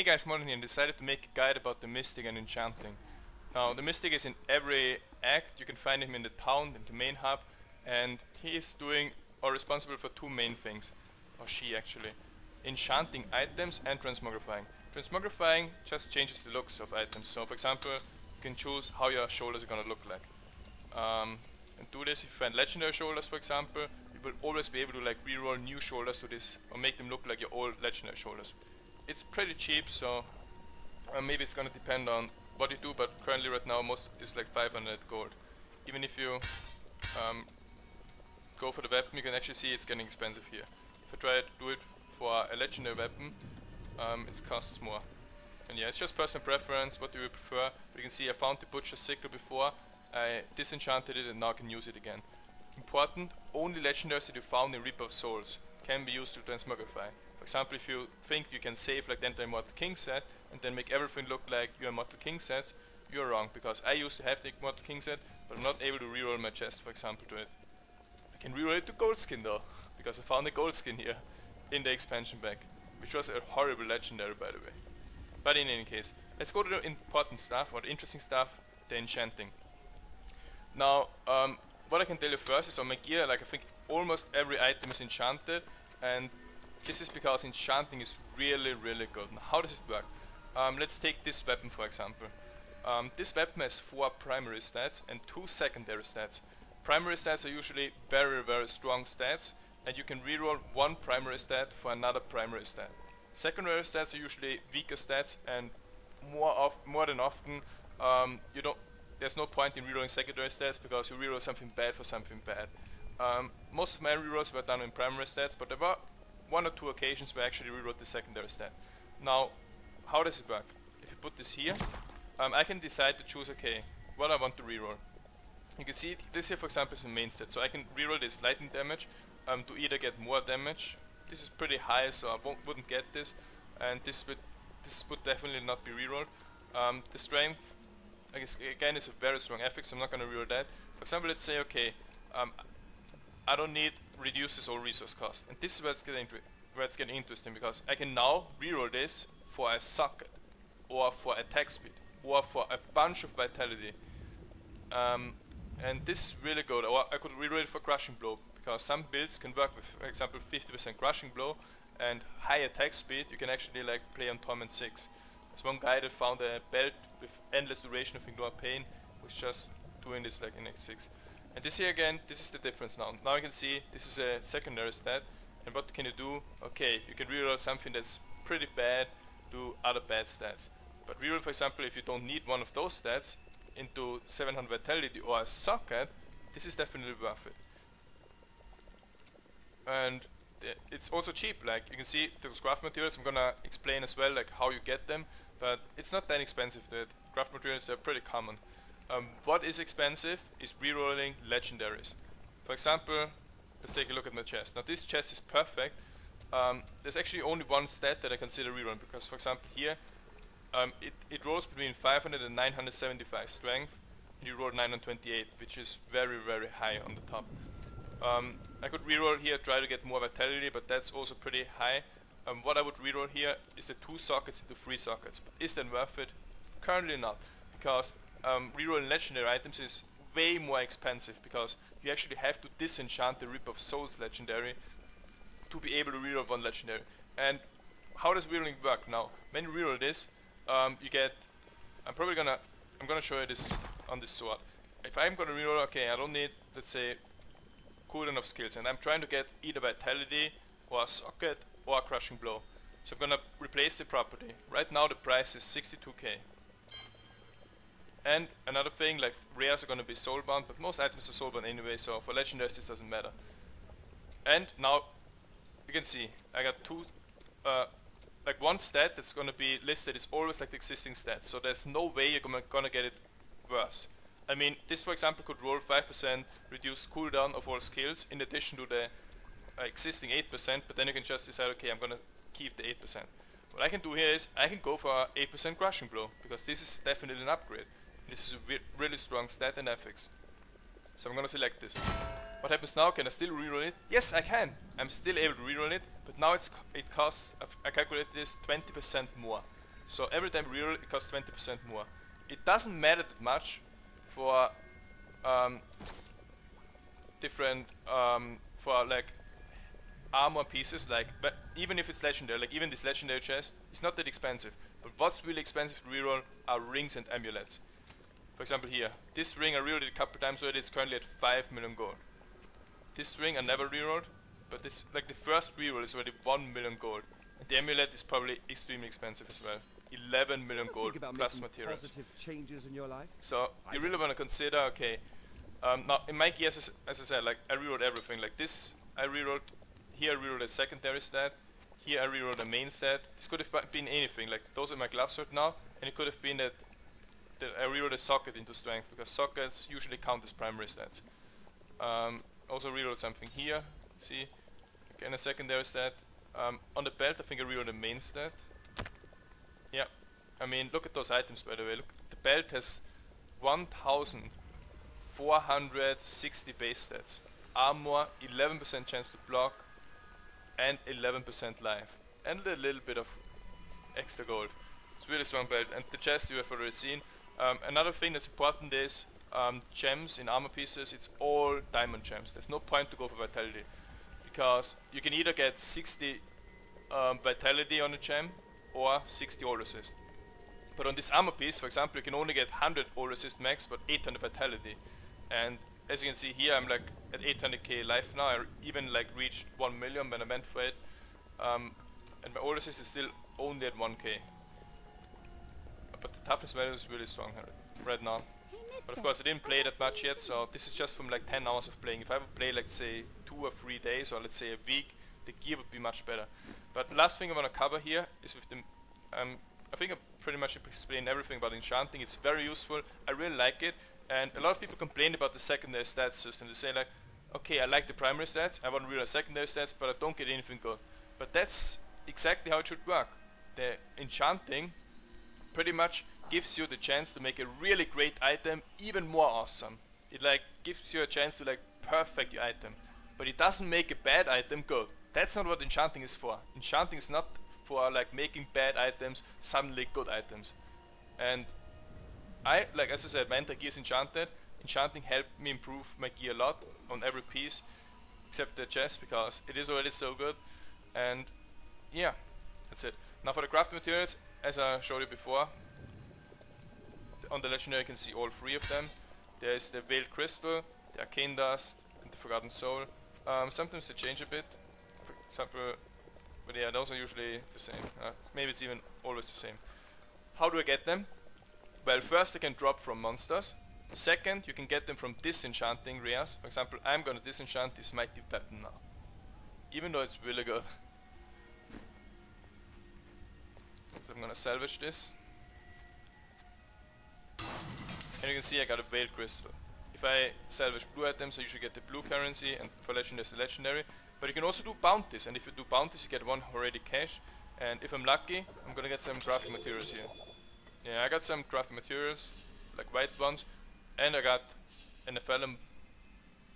Hey guys, Moldran here, and decided to make a guide about the Mystic and Enchanting. Now, the Mystic is in every act. You can find him in the town, in the main hub, and he is doing or responsible for two main things, or she actually: enchanting items and transmogrifying. Transmogrifying just changes the looks of items. So, for example, you can choose how your shoulders are gonna look like. And do this if you find legendary shoulders, for example. You will always be able to like reroll new shoulders to this, or make them look like your old legendary shoulders. It's pretty cheap, so maybe it's gonna depend on what you do, but currently right now most is like 500 gold. Even if you go for the weapon, you can actually see it's getting expensive here. If I try to do it for a legendary weapon, it costs more. And yeah, it's just personal preference, what do you prefer. But you can see I found the Butcher's Sickle before, I disenchanted it and now I can use it again. Important, only legendaries that you found in Reaper of Souls can be used to transmogrify. For example, if you think you can save like the entire Immortal King set and then make everything look like your Immortal King sets, you're wrong, because I used to have the Immortal King set, but I'm not able to reroll my chest, for example, to it. I can reroll it to gold skin though, because I found a gold skin here in the expansion pack, which was a horrible legendary, by the way. But in any case, let's go to the important stuff, or the interesting stuff, the enchanting. Now, what I can tell you first is on my gear, like I think almost every item is enchanted, and this is because enchanting is really good. Now, how does it work? Let's take this weapon for example. This weapon has 4 primary stats and 2 secondary stats. Primary stats are usually very strong stats, and you can reroll one primary stat for another primary stat. Secondary stats are usually weaker stats, and more than often there's no point in rerolling secondary stats because you reroll something bad for something bad. Most of my rerolls were done in primary stats, but there were 1 or 2 occasions where I actually rewrote the secondary stat. Now, how does it work? If you put this here, I can decide to choose, okay, what I want to reroll. You can see this here, for example, is the main stat, so I can reroll this lightning damage to either get more damage. This is pretty high, so I wouldn't get this, and this would definitely not be rerolled. The strength, I guess, again, is a very strong affix, so I'm not going to reroll that. For example, let's say, okay, I don't need reduces all resource cost, and this is where it's getting interesting, because I can now reroll this for a socket, or for attack speed, or for a bunch of vitality, and this is really good. Or I could reroll it for crushing blow, because some builds can work with, for example, 50% crushing blow and high attack speed. You can actually like play on Torment 6. There's one guy that found a belt with endless duration of ignore pain, who's just doing this like in X6. And this here again, this is the difference now. Now you can see this is a secondary stat, and what can you do? Okay, you can reroll something that's pretty bad to other bad stats. But reroll, for example, if you don't need one of those stats into 700 vitality or a socket, this is definitely worth it. And it's also cheap, like you can see those craft materials. I'm gonna explain as well like how you get them, but it's not that expensive. The craft materials are pretty common. What is expensive is rerolling legendaries. For example, let's take a look at my chest. Now this chest is perfect. There's actually only one stat that I consider rerolling, because for example here, it rolls between 500 and 975 strength, and you roll 928, which is very high on the top. I could reroll here, try to get more vitality, but that's also pretty high. What I would reroll here is the 2 sockets into 3 sockets. But is that worth it? Currently not, because rerolling legendary items is way more expensive, because you actually have to disenchant the Reaper of Souls legendary to be able to reroll one legendary. And how does rerolling work now? When you reroll this, you get, I'm gonna show you this on this sword. If I'm gonna reroll, okay, I don't need, let's say, cooldown of skills, and I'm trying to get either vitality or a socket or a crushing blow. So I'm gonna replace the property. Right now the price is 62k. And another thing, like rares are gonna be soulbound, but most items are soulbound anyway, so for legendaries this doesn't matter. And now you can see I got 2 like one stat that's gonna be listed is always like the existing stat, so there's no way you're gonna get it worse. I mean, this for example could roll 5% reduced cooldown of all skills in addition to the existing 8%, but then you can just decide, okay, I'm gonna keep the 8%. What I can do here is I can go for 8% crushing blow, because this is definitely an upgrade. This is a really strong stat and affix. So I'm gonna select this. What happens now? Can I still reroll it? Yes, I can. I'm still able to reroll it, but now it costs, I calculated this, 20% more. So every time you reroll it costs 20% more. It doesn't matter that much for different for like armor pieces, like, but even if it's legendary, like even this legendary chest, it's not that expensive. But what's really expensive to reroll are rings and amulets. For example here, this ring I rerolled it a couple times already, it's currently at 5 million gold. This ring I never rerolled, but this, like the first reroll is already 1 million gold. And the amulet is probably extremely expensive as well. 11 million gold plus materials. Changes in your life? So you really want to consider, okay, now in my gears, as I said, like I rerolled everything. Like this, I rerolled, here I rerolled a secondary stat, here I rerolled a main stat. This could have been anything, like those are my gloves right now, and it could have been that I rerolled a socket into strength, because sockets usually count as primary stats. Also rerolled something here, see, again a secondary stat. On the belt I think I rerolled a main stat. Yeah, I mean look at those items by the way, look, the belt has 1460 base stats, armor, 11% chance to block, and 11% life, and a little bit of extra gold. It's really strong belt, and the chest you have already seen. Another thing that's important is gems in armor pieces, it's all diamond gems. There's no point to go for vitality, because you can either get 60 vitality on a gem or 60 all resist. But on this armor piece, for example, you can only get 100 all resist max but 800 vitality. And as you can see here, I'm like at 800k life now. I even like reached 1 million when I went for it. And my all resist is still only at 1k. But the toughness value is really strong right now. But of course I didn't play that much yet, so this is just from like 10 hours of playing. If I would play like say 2 or 3 days, or let's say a week, the gear would be much better. But the last thing I want to cover here is with the I think I pretty much explained everything about enchanting. It's very useful, I really like it, and a lot of people complain about the secondary stats system. They say like, okay, I like the primary stats, I want to reroll secondary stats, but I don't get anything good. But that's exactly how it should work. The enchanting pretty much gives you the chance to make a really great item even more awesome. It like gives you a chance to like perfect your item, but it doesn't make a bad item good. That's not what enchanting is for. Enchanting is not for like making bad items suddenly good items. And I, like as I said, my entire gear is enchanted. Enchanting helped me improve my gear a lot on every piece except the chest, because it is already so good. And yeah, that's it. Now for the crafting materials, as I showed you before, on the legendary you can see all 3 of them. There is the Veiled Crystal, the Arcane Dust, and the Forgotten Soul. Sometimes they change a bit, for example, but yeah, those are usually the same. Maybe it's even always the same. How do I get them? Well, first they can drop from monsters. Second, you can get them from disenchanting rares. For example, I'm gonna disenchant this mighty weapon now, even though it's really good. So I'm gonna salvage this. And you can see I got a Veiled Crystal. If I salvage blue items, I usually get the blue currency, and for legendary it's a legendary. But you can also do bounties, and if you do bounties you get 1 already cash. And if I'm lucky, I'm gonna get some crafting materials here. Yeah, I got some crafting materials, like white ones, and I got an Nephalem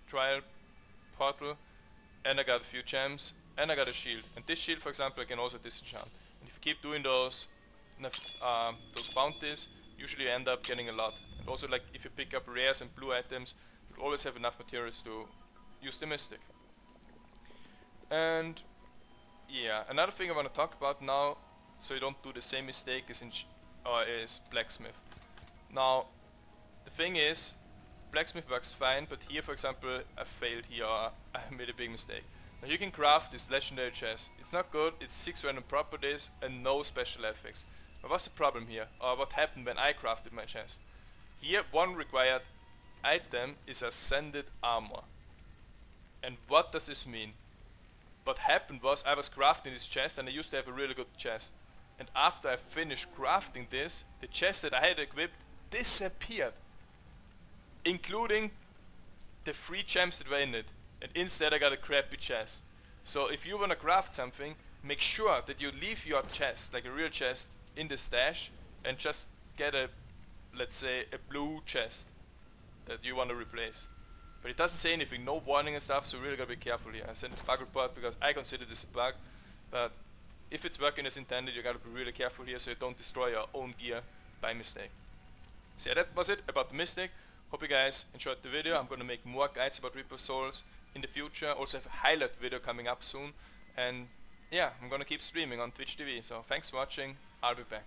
trial portal, and I got a few gems, and I got a shield. And this shield, for example, I can also disenchant. And if you keep doing those bounties, usually you end up getting a lot. And also, like if you pick up rares and blue items, you always have enough materials to use the Mystic. And yeah, another thing I want to talk about now, so you don't do the same mistake as is Blacksmith. Now, the thing is, Blacksmith works fine, but here, for example, I failed here, or I made a big mistake. Now you can craft this legendary chest. It's not good, it's 6 random properties and no special effects. But what's the problem here, or what happened when I crafted my chest? Here, one required item is Ascended Armor. And what does this mean? What happened was, I was crafting this chest, and I used to have a really good chest. And after I finished crafting this, the chest that I had equipped disappeared, including the 3 gems that were in it. And instead I got a crappy chest. So if you wanna craft something, make sure that you leave your chest, like a real chest, in the stash, and just get a, let's say, a blue chest that you wanna replace. But it doesn't say anything, no warning and stuff, so you really gotta be careful here. I sent a bug report because I consider this a bug, but if it's working as intended, you gotta be really careful here so you don't destroy your own gear by mistake. So yeah, that was it about the Mystic. Hope you guys enjoyed the video. I'm gonna make more guides about Reaper Souls in the future. Also have a highlight video coming up soon. And yeah, I'm gonna keep streaming on Twitch TV. So thanks for watching. I'll be back.